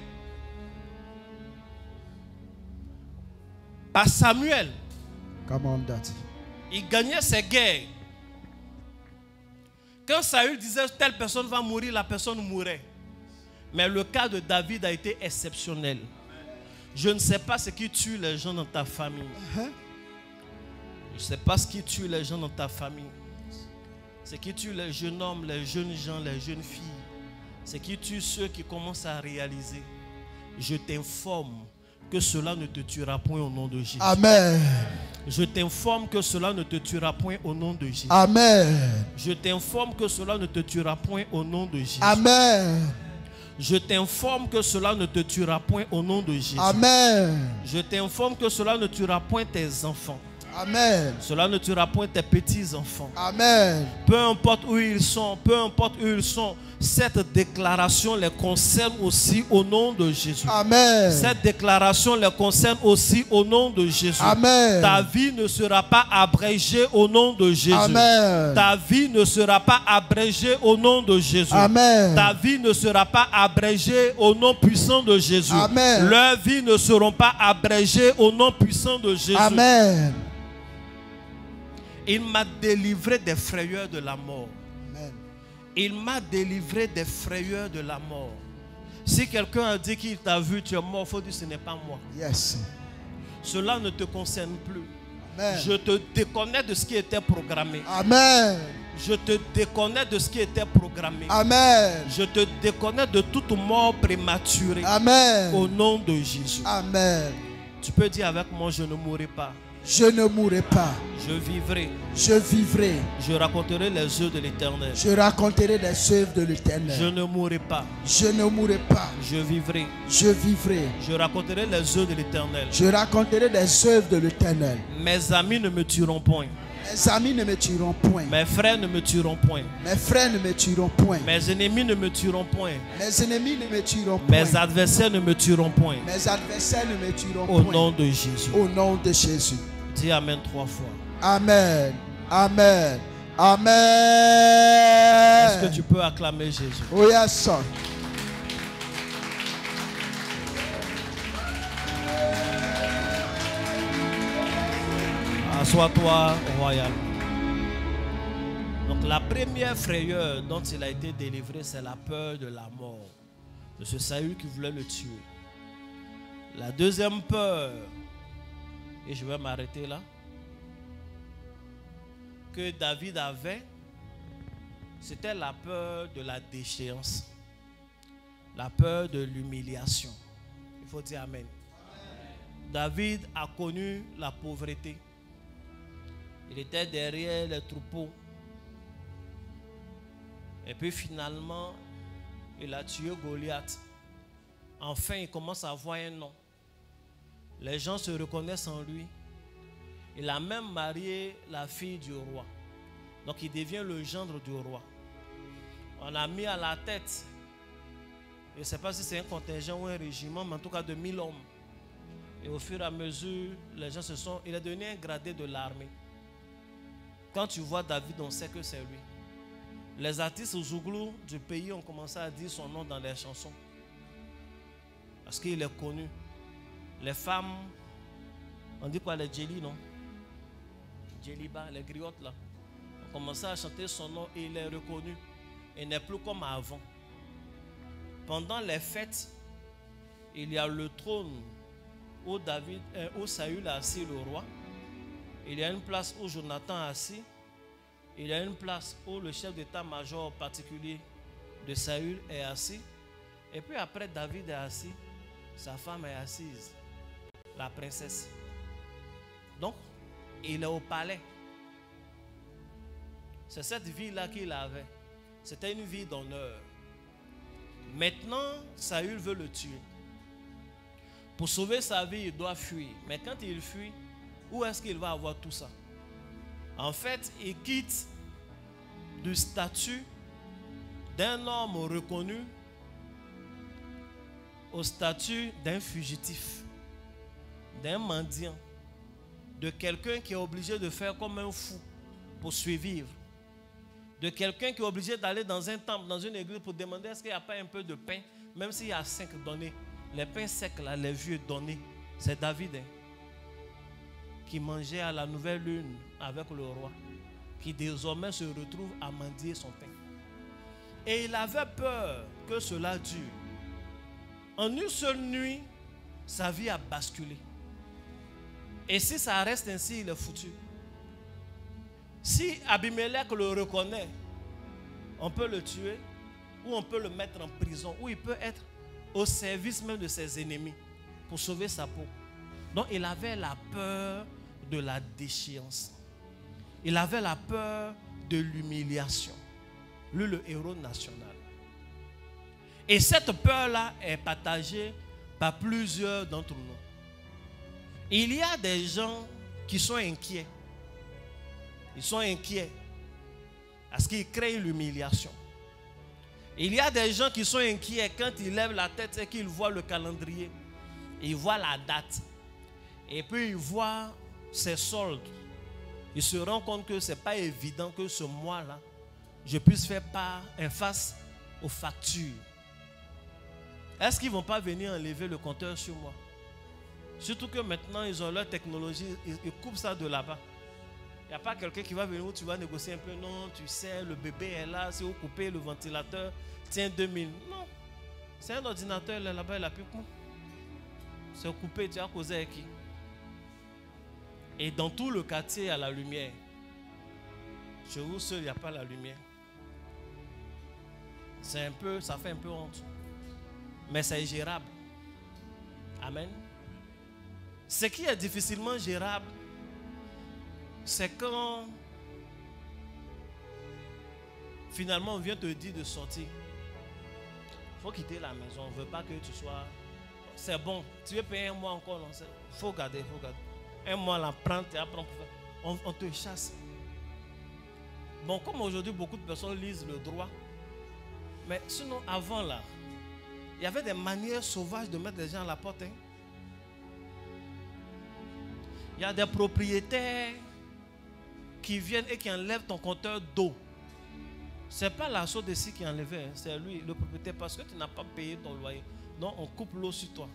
par Samuel. Il gagnait ses guerres. Quand Saül disait telle personne va mourir, la personne mourait. Mais le cas de David a été exceptionnel. Je ne sais pas ce qui tue les gens dans ta famille. Je ne sais pas ce qui tue les gens dans ta famille. Ce qui tue les jeunes hommes, les jeunes gens, les jeunes filles. Ce qui tue ceux qui commencent à réaliser. Je t'informe que cela ne te tuera point au nom de Jésus. Amen. Je t'informe que cela ne te tuera point au nom de Jésus. Amen. Je t'informe que cela ne te tuera point au nom de Jésus. Amen. Je t'informe que cela ne te tuera point au nom de Jésus. Amen. Je t'informe que cela ne tuera point tes enfants. Amen. Cela ne tuera point tes petits-enfants. Amen. Peu importe où ils sont, cette déclaration les concerne aussi au nom de Jésus. Amen. Cette déclaration les concerne aussi au nom de Jésus. Amen. Ta vie ne sera pas abrégée au nom de Jésus. Amen. Ta vie ne sera pas abrégée au nom de Jésus. Amen. Ta vie ne sera pas abrégée au nom puissant de Jésus. Amen. Leurs vies ne seront pas abrégées au nom puissant de Jésus. Amen. Il m'a délivré des frayeurs de la mort. Amen. Il m'a délivré des frayeurs de la mort. Si quelqu'un a dit qu'il t'a vu, tu es mort, il faut dire ce n'est pas moi. Yes. Cela ne te concerne plus. Amen. Je te déconnecte de ce qui était programmé. Amen. Je te déconnecte de ce qui était programmé. Amen. Je te déconnecte de toute mort prématurée. Amen. Au nom de Jésus. Amen. Tu peux dire avec moi, je ne mourrai pas. Je ne mourrai pas. Je vivrai. Je vivrai. Je raconterai les œuvres de l'Éternel. Je raconterai les œuvres de l'Éternel. Je ne mourrai pas. Je ne mourrai pas. Je vivrai. Je vivrai. Je raconterai les œuvres de l'Éternel. Je raconterai les œuvres de l'Éternel. Mes amis ne me tueront point. Mes amis ne me tueront point. Mes frères ne me tueront point. Mes frères ne me tueront point. Mes ennemis ne me tueront point. Mes ennemis ne me tueront point. Mes adversaires ne me tueront point. Mes adversaires ne me tueront Au point. nom de Jésus. Au nom de Jésus. Dis Amen 3 fois. Amen. Amen. Amen. Est-ce que tu peux acclamer Jésus? Oh yes, son. Assois-toi, royal. Donc la première frayeur dont il a été délivré, c'est la peur de la mort. De ce Saül qui voulait le tuer. La deuxième peur, et je vais m'arrêter là, que David avait, c'était la peur de la déchéance. La peur de l'humiliation. Il faut dire Amen. David a connu la pauvreté. Il était derrière les troupeaux. Et puis finalement, il a tué Goliath. Enfin, il commence à avoir un nom. Les gens se reconnaissent en lui. Il a même marié la fille du roi. Donc il devient le gendre du roi. On a mis à la tête, je ne sais pas si c'est un contingent ou un régiment, mais en tout cas de 1000 hommes. Et au fur et à mesure, les gens se sont... Il est devenu un gradé de l'armée. Quand tu vois David, on sait que c'est lui. Les artistes zouglous du pays ont commencé à dire son nom dans les chansons. Parce qu'il est connu. Les femmes, on dit quoi, les djeli, non? Djeliba, les griottes là. On commençait à chanter son nom et il est reconnu. Il n'est plus comme avant. Pendant les fêtes, il y a le trône où Saül a assis le roi. Il y a une place où Jonathan a assis. Il y a une place où le chef d'état-major particulier de Saül est assis. Et puis après, David est assis. Sa femme est assise. La princesse. Donc, il est au palais. C'est cette vie-là qu'il avait. C'était une vie d'honneur. Maintenant, Saül veut le tuer. Pour sauver sa vie, il doit fuir. Mais quand il fuit, où est-ce qu'il va avoir tout ça? En fait, il quitte du statut d'un homme reconnu au statut d'un fugitif, d'un mendiant, de quelqu'un qui est obligé de faire comme un fou pour survivre, de quelqu'un qui est obligé d'aller dans un temple, dans une église pour demander est-ce qu'il n'y a pas un peu de pain, même s'il y a 5 donnés. Les pains secs, là, les vieux donnés, c'est David qui mangeait à la nouvelle lune avec le roi, qui désormais se retrouve à mendier son pain. Et il avait peur que cela dure. En une seule nuit, sa vie a basculé. Et si ça reste ainsi, il est foutu. Si Abimelech le reconnaît, on peut le tuer, ou on peut le mettre en prison, ou il peut être au service même de ses ennemis pour sauver sa peau. Donc il avait la peur de la déchéance. Il avait la peur de l'humiliation. Lui, le héros national. Et cette peur-là est partagée par plusieurs d'entre nous. Il y a des gens qui sont inquiets. Ils sont inquiets parce qu'ils créent l'humiliation. Il y a des gens qui sont inquiets quand ils lèvent la tête et qu'ils voient le calendrier. Ils voient la date. Et puis ils voient ses soldes. Ils se rendent compte que ce n'est pas évident que ce mois-là, je puisse faire face aux factures. Est-ce qu'ils ne vont pas venir enlever le compteur sur moi? Surtout que maintenant, ils ont leur technologie, ils coupent ça de là-bas. Il n'y a pas quelqu'un qui va venir où tu vas négocier un peu. Non, tu sais, le bébé est là, si vous coupez le ventilateur, tiens 2000. Non, c'est un ordinateur là-bas, il a plus quoi. C'est coupé, tu as causé avec qui? Et dans tout le quartier, il y a la lumière. Chez vous seul, il n'y a pas la lumière. C'est un peu, ça fait un peu honte. Mais c'est gérable. Amen. Ce qui est difficilement gérable, c'est quand finalement on vient te dire de sortir. Il faut quitter la maison. On ne veut pas que tu sois... C'est bon. Tu veux payer un mois encore. Il faut garder, il faut garder. Un mois, l'empreinte et après on te chasse. Bon, comme aujourd'hui, beaucoup de personnes lisent le droit. Mais sinon, avant là, il y avait des manières sauvages de mettre des gens à la porte. Hein. Il y a des propriétaires qui viennent et qui enlèvent ton compteur d'eau. Ce n'est pas la chose ici qui enlevait, hein. C'est lui, le propriétaire, parce que tu n'as pas payé ton loyer. Donc, on coupe l'eau sur toi.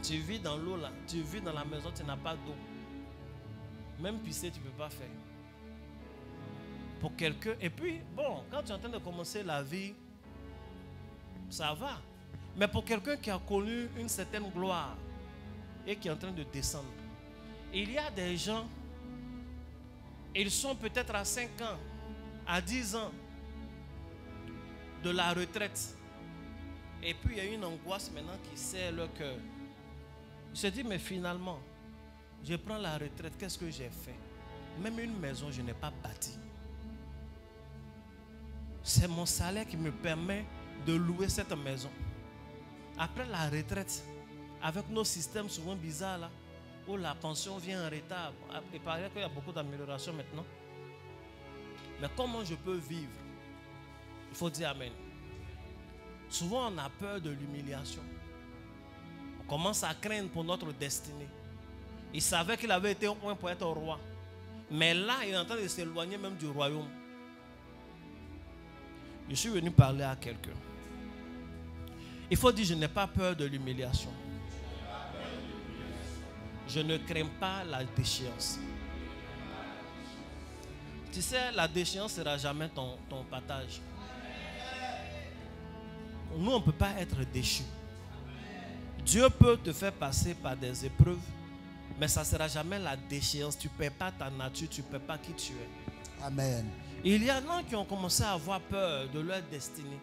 Tu vis dans l'eau là, tu vis dans la maison, tu n'as pas d'eau. Même pisser, tu ne peux pas faire. Pour quelqu'un, et puis, bon, quand tu es en train de commencer la vie, ça va. Mais pour quelqu'un qui a connu une certaine gloire et qui est en train de descendre, il y a des gens, ils sont peut-être à 5 ans, à 10 ans de la retraite. Et puis, il y a une angoisse maintenant qui serre leur cœur. Il se dit, mais finalement, je prends la retraite, qu'est-ce que j'ai fait? Même une maison, je n'ai pas bâti. C'est mon salaire qui me permet de louer cette maison. Après la retraite, avec nos systèmes souvent bizarres là, où la pension vient en retard, il paraît qu'il y a beaucoup d'améliorations maintenant. Mais comment je peux vivre? Il faut dire amen. Souvent on a peur de l'humiliation. On commence à craindre pour notre destinée. Il savait qu'il avait été oint pour être roi. Mais là, il est en train de s'éloigner même du royaume. Je suis venu parler à quelqu'un. Il faut dire, je n'ai pas peur de l'humiliation. Je ne crains pas la déchéance. Tu sais, la déchéance ne sera jamais ton partage. Nous, on ne peut pas être déchus. Dieu peut te faire passer par des épreuves, mais ça ne sera jamais la déchéance. Tu ne perds pas ta nature, tu ne perds pas qui tu es. Amen. Il y en a qui ont commencé à avoir peur de leur destinée.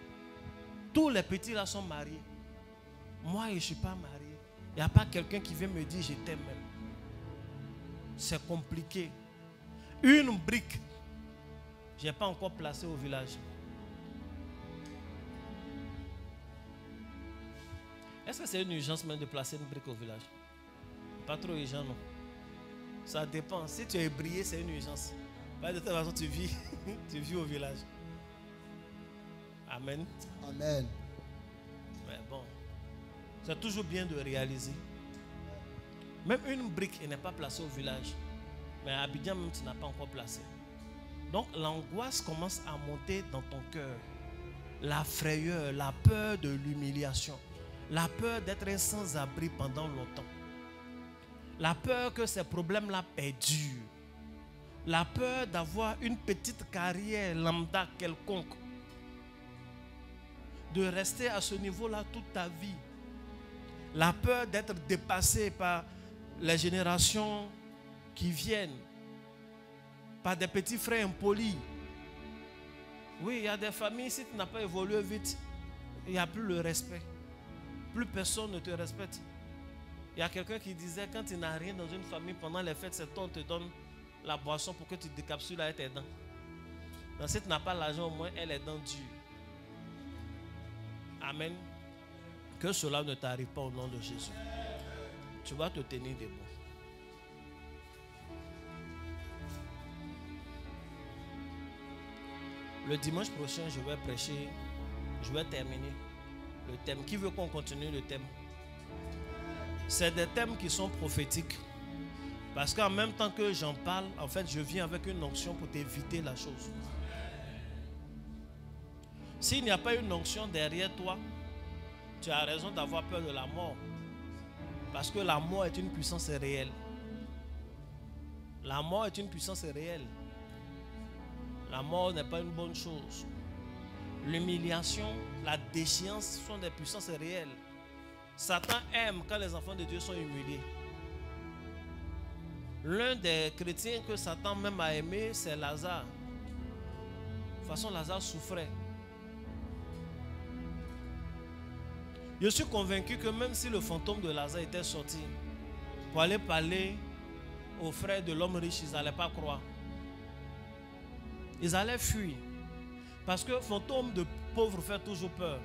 Tous les petits là sont mariés. Moi, je ne suis pas marié. Il n'y a pas quelqu'un qui vient me dire je t'aime même. C'est compliqué. Une brique, je n'ai pas encore placé au village. Est-ce que c'est une urgence même de placer une brique au village? Pas trop urgent, non. Ça dépend. Si tu es brillé, c'est une urgence. De toute façon, tu vis au village. Amen. Amen. Mais bon, c'est toujours bien de réaliser. Même une brique n'est pas placée au village. Mais à Abidjan, même, tu n'as pas encore placé. Donc, l'angoisse commence à monter dans ton cœur. La frayeur, la peur de l'humiliation. La peur d'être sans-abri pendant longtemps. La peur que ces problèmes-là perdurent. La peur d'avoir une petite carrière lambda quelconque. De rester à ce niveau-là toute ta vie. La peur d'être dépassé par les générations qui viennent. Par des petits frères impolis. Oui, il y a des familles, si tu n'as pas évolué vite, il n'y a plus le respect. Plus personne ne te respecte. Il y a quelqu'un qui disait, quand tu n'as rien dans une famille, pendant les fêtes, c'est toi qui te donne la boisson pour que tu décapsules avec tes dents. Donc si tu n'as pas l'argent, au moins, elle est dents dures. Amen. Que cela ne t'arrive pas au nom de Jésus. Tu vas te tenir debout. Le dimanche prochain, je vais prêcher, je vais terminer le thème. Qui veut qu'on continue le thème? C'est des thèmes qui sont prophétiques. Parce qu'en même temps que j'en parle, en fait, je viens avec une onction pour t'éviter la chose. S'il n'y a pas une onction derrière toi, tu as raison d'avoir peur de la mort. Parce que la mort est une puissance réelle. La mort est une puissance réelle. La mort n'est pas une bonne chose. L'humiliation, la déchéance sont des puissances réelles. Satan aime quand les enfants de Dieu sont humiliés. L'un des chrétiens que Satan même a aimé, c'est Lazare. De toute façon, Lazare souffrait. Je suis convaincu que même si le fantôme de Lazare était sorti pour aller parler aux frères de l'homme riche, ils n'allaient pas croire. Ils allaient fuir. Parce que le fantôme de pauvre fait toujours peur.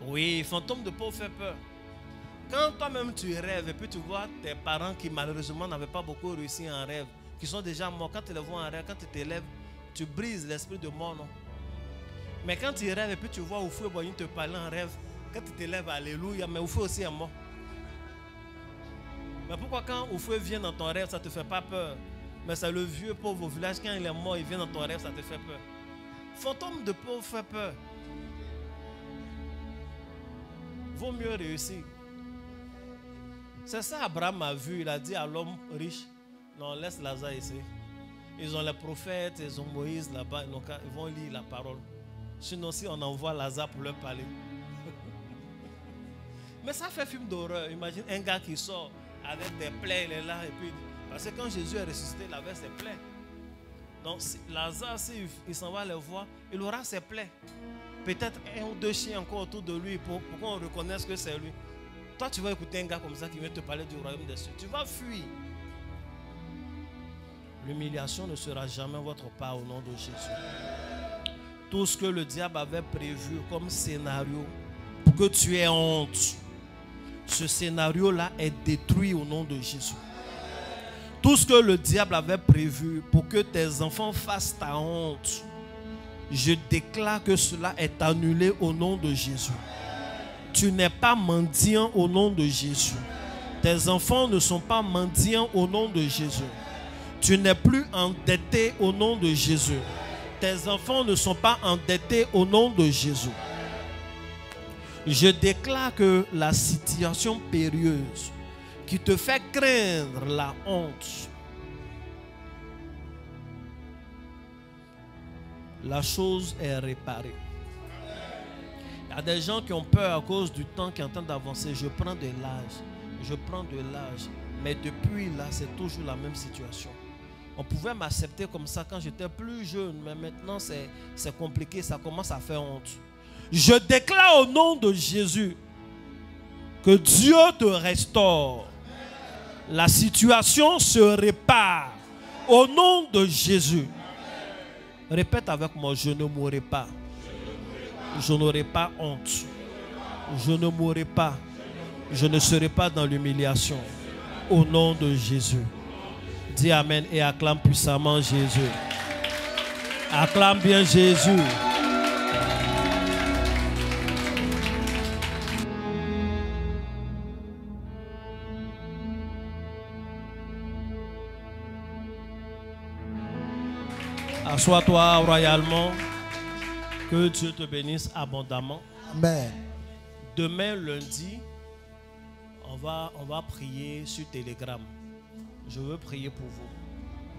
Oui, fantôme de pauvre fait peur. Quand toi-même tu rêves et puis tu vois tes parents qui malheureusement n'avaient pas beaucoup réussi en rêve, qui sont déjà morts, quand tu les vois en rêve, quand tu t'élèves, tu brises l'esprit de mort, non? Mais quand tu rêves et puis tu vois Oufoué Boigny te parler en rêve, quand tu t'élèves, alléluia, mais Oufoué aussi est mort. Mais pourquoi quand Oufoué vient dans ton rêve, ça ne te fait pas peur? Mais c'est le vieux pauvre au village, quand il est mort, il vient dans ton rêve, ça te fait peur. Fantôme de pauvre fait peur. Vaut mieux réussir. C'est ça Abraham a vu, il a dit à l'homme riche, non, laisse Lazare ici. Ils ont les prophètes, ils ont Moïse là-bas, ils vont lire la parole. Sinon, si on envoie Lazare pour leur parler. Mais ça fait film d'horreur. Imagine un gars qui sort avec des plaies, il est là. Et puis, parce que quand Jésus est ressuscité, il avait ses plaies. Donc, Lazare, s'il s'en va les voir, il aura ses plaies. Peut-être un ou deux chiens encore autour de lui pour qu'on reconnaisse que c'est lui. Toi, tu vas écouter un gars comme ça qui vient te parler du royaume des cieux. Tu vas fuir. L'humiliation ne sera jamais votre part au nom de Jésus. Tout ce que le diable avait prévu comme scénario pour que tu aies honte, ce scénario-là est détruit au nom de Jésus. Tout ce que le diable avait prévu pour que tes enfants fassent ta honte, je déclare que cela est annulé au nom de Jésus. Tu n'es pas mendiant au nom de Jésus. Tes enfants ne sont pas mendiants au nom de Jésus. Tu n'es plus endetté au nom de Jésus. Tes enfants ne sont pas endettés au nom de Jésus. Je déclare que la situation périlleuse qui te fait craindre la honte, la chose est réparée. Il y a des gens qui ont peur à cause du temps qui est en train d'avancer. Je prends de l'âge. Mais depuis là, c'est toujours la même situation. On pouvait m'accepter comme ça quand j'étais plus jeune, mais maintenant c'est compliqué, ça commence à faire honte. Je déclare au nom de Jésus que Dieu te restaure. La situation se répare au nom de Jésus. Répète avec moi, je ne mourrai pas. Je n'aurai pas honte. Je ne mourrai pas. Je ne serai pas dans l'humiliation. Au nom de Jésus. Dis Amen et acclame puissamment Jésus. Acclame bien Jésus. Assois-toi royalement. Que Dieu te bénisse abondamment. Amen. Demain lundi, on va prier sur Telegram. Je veux prier pour vous.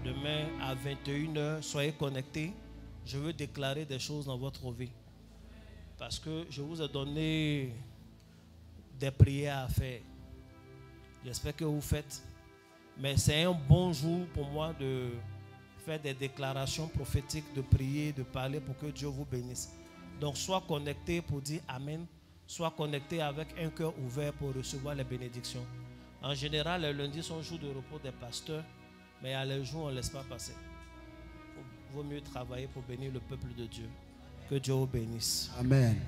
Demain à 21h, soyez connectés. Je veux déclarer des choses dans votre vie. Parce que je vous ai donné des prières à faire. J'espère que vous faites. Mais c'est un bon jour pour moi de faire des déclarations prophétiques, de prier, de parler pour que Dieu vous bénisse. Donc sois connecté pour dire Amen. Sois connecté avec un cœur ouvert pour recevoir les bénédictions. En général, les lundis sont jours de repos des pasteurs, mais il y a les jours où on ne laisse pas passer. Il vaut mieux travailler pour bénir le peuple de Dieu. Que Dieu vous bénisse. Amen.